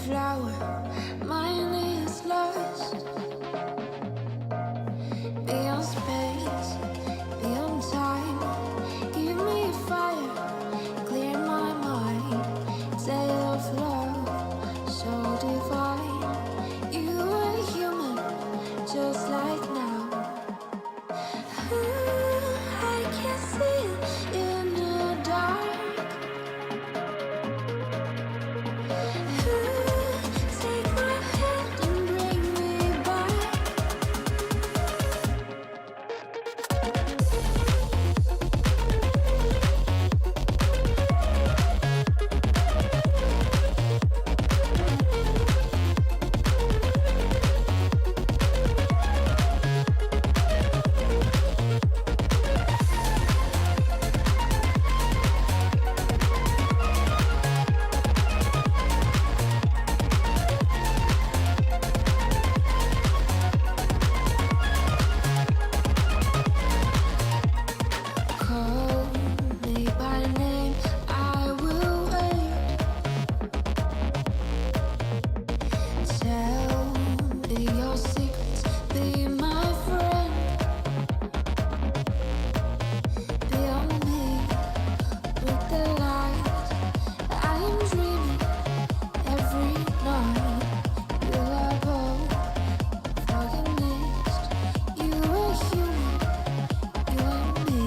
flower, mine is lost. Beyond space, beyond time, give me fire, clear my mind. Tale of love, so divine. You are human, just like now. I can see it in the dark. Take my hand and bring me back. Call me by name, I will wait. Tell me your secrets, be my friend. Beyond me, with the light, I am dreaming every night. You are both organized. You are human, you and me.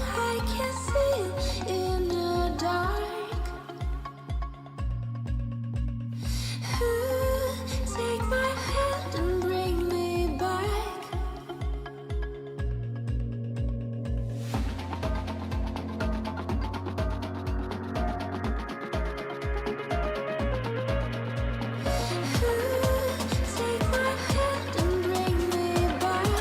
I can see it in the dark. Take my hand and bring me back. Take my hand and bring me back.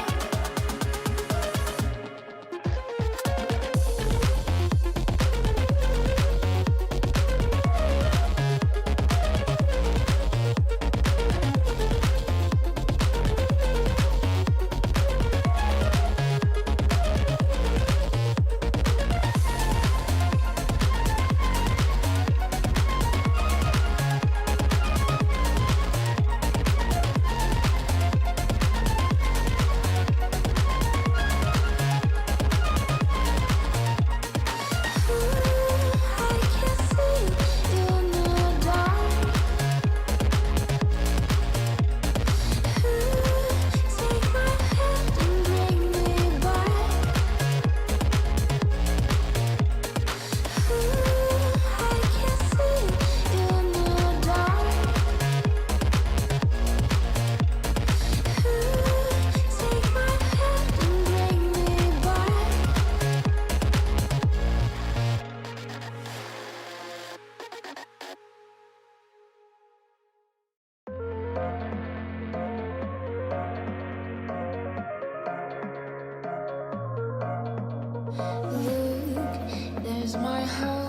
I can see it in the dark. Take my hand and bring me back. I can see it in the dark. Take my hand and bring me back. Look, there's my heart.